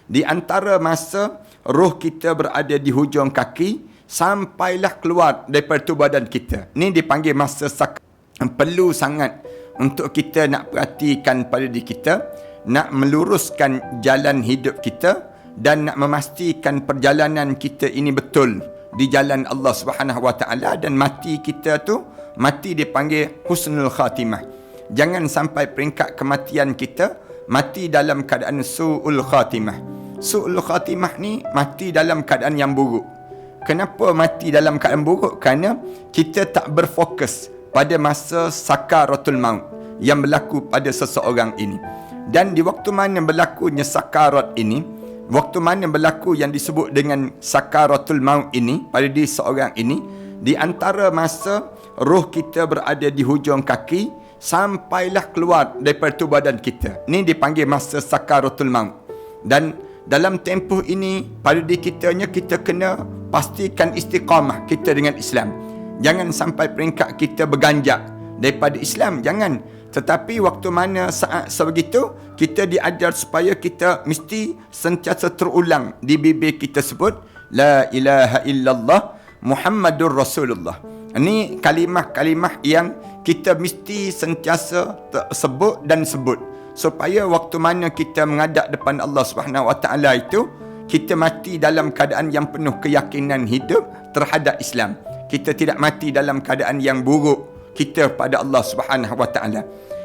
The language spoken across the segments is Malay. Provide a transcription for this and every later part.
Di antara masa roh kita berada di hujung kaki sampailah keluar daripada tubuh badan kita. Ni dipanggil masa sakar. Perlu sangat untuk kita nak perhatikan pada diri kita, nak meluruskan jalan hidup kita dan nak memastikan perjalanan kita ini betul di jalan Allah Subhanahu Wa Taala, dan mati kita tu mati dipanggil husnul khatimah. Jangan sampai peringkat kematian kita mati dalam keadaan su'ul khatimah. Su'ul khatimah ni mati dalam keadaan yang buruk. Kenapa mati dalam keadaan buruk? Kerana kita tak berfokus pada masa sakaratul maut yang berlaku pada seseorang ini. Dan di waktu mana berlakunya sakarat ini, waktu mana berlaku yang disebut dengan sakaratul maut ini pada diri seorang ini, di antara masa roh kita berada di hujung kaki sampailah keluar daripada tubuh badan kita. Ini dipanggil masa sakaratul maut. Dan dalam tempoh ini pada diri kitanya kita kena pastikan istiqamah kita dengan Islam. Jangan sampai peringkat kita berganjak daripada Islam, jangan. Tetapi waktu mana saat sebegitu kita diajar supaya kita mesti sentiasa terulang di bibir kita sebut la ilaha illallah Muhammadur Rasulullah. Ini kalimah-kalimah yang kita mesti sentiasa sebut dan sebut, supaya waktu mana kita menghadap depan Allah Subhanahu Wa Taala itu, kita mati dalam keadaan yang penuh keyakinan hidup terhadap Islam. Kita tidak mati dalam keadaan yang buruk kita pada Allah Subhanahu Wa Taala.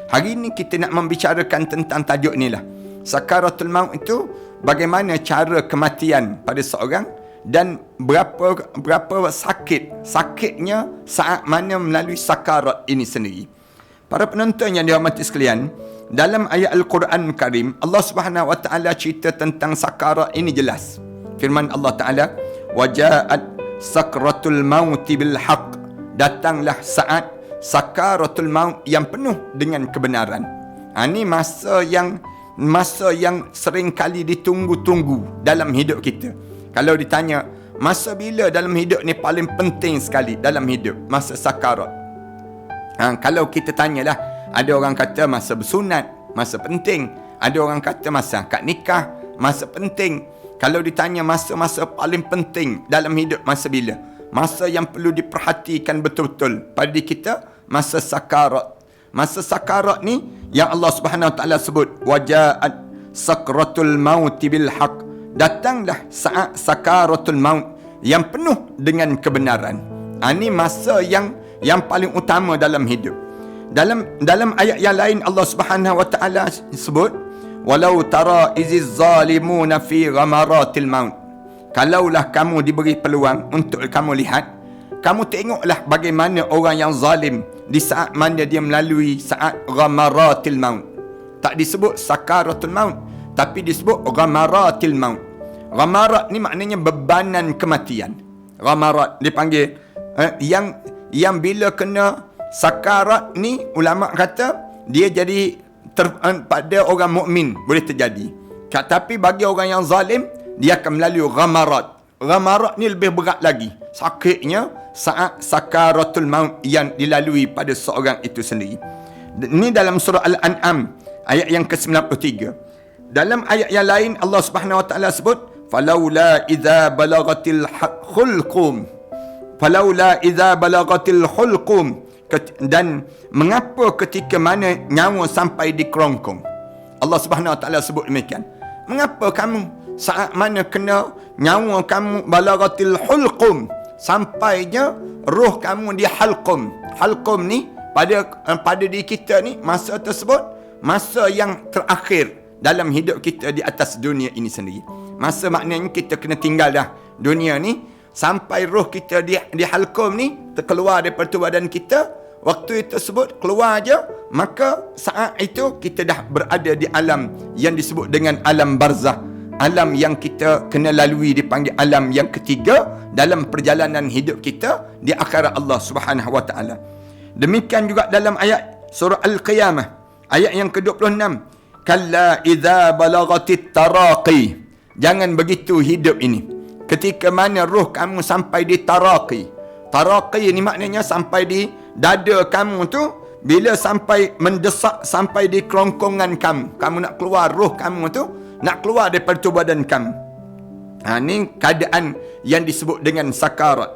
Hari ini kita nak membicarakan tentang tajuk inilah. Sakaratul maut itu bagaimana cara kematian pada seorang dan berapa sakitnya saat mana melalui sakarat ini sendiri. Para penonton yang dirahmati sekalian, dalam ayat Al-Quran Karim, Allah Subhanahu Wa Taala cerita tentang sakarat ini jelas. Firman Allah Taala, "Waja'at sakratul mauti bil haqq." Datanglah saat sakaratul maut yang penuh dengan kebenaran. Ini masa yang sering kali ditunggu-tunggu dalam hidup kita. Kalau ditanya, masa bila dalam hidup ni paling penting sekali dalam hidup? Masa sakarat. Kalau kita tanyalah, ada orang kata masa bersunat, masa penting. Ada orang kata masa akad nikah, masa penting. Kalau ditanya masa-masa paling penting dalam hidup, masa bila? Masa yang perlu diperhatikan betul-betul pada diri kita, masa sakarat. Masa sakarat ni yang Allah Subhanahu Wa Taala sebut, waja'at sakratul mauti bil haqq. Datanglah saat sakaratul maut yang penuh dengan kebenaran. Ini masa yang paling utama dalam hidup. Dalam ayat yang lain Allah Subhanahu Wa Taala sebut, walau tara iziz zalimuna fi ghamaratil maut. Kalaulah kamu diberi peluang untuk kamu lihat, kamu tengoklah bagaimana orang yang zalim di saat mana dia melalui saat ghamaratil maut. Tak disebut sakaratul maut, tapi disebut ghamaratil maut. Ghamarat ni maknanya bebanan kematian. Ghamarat dipanggil yang bila kena sakarat ni, ulama kata dia jadi pada orang mukmin boleh terjadi. Tapi bagi orang yang zalim, dia akan melalui ghamarat. Ghamarat ni lebih berat lagi. Sakitnya saat sakaratul maut yang dilalui pada seorang itu sendiri. Ini dalam surah Al-An'am ayat yang ke-93. Dalam ayat yang lain Allah Subhanahu Wa Taala sebut, falaula idza balagatil hulqum. Falaula idza balagatil hulqum. Dan mengapa ketika mana nyawa sampai di kerongkong? Allah Subhanahu Wa Taala sebut demikian. Mengapa kamu saat mana kena nyawa kamu balagatil hulqum, sampainya roh kamu di halqum. Halqum ni pada diri kita ni, masa tersebut masa yang terakhir dalam hidup kita di atas dunia ini sendiri. Masa maknanya kita kena tinggal dah dunia ni sampai roh kita di halqum ni terkeluar daripada tubuh badan kita. Waktu itu tersebut keluar aja, maka saat itu kita dah berada di alam yang disebut dengan alam barzah. Alam yang kita kena lalui dipanggil alam yang ketiga dalam perjalanan hidup kita di akhirat Allah Subhanahu Wa Taala. Demikian juga dalam ayat surah Al-Qiyamah ayat yang ke-26, kalla idza balagatit taraqi. Jangan begitu hidup ini. Ketika mana roh kamu sampai di taraqi. Taraqi ni maknanya sampai di dada kamu tu, bila sampai mendesak sampai di kerongkongan kamu nak keluar roh kamu tu, nak keluar daripada tubuh badan kamu. Ini keadaan yang disebut dengan sakarat.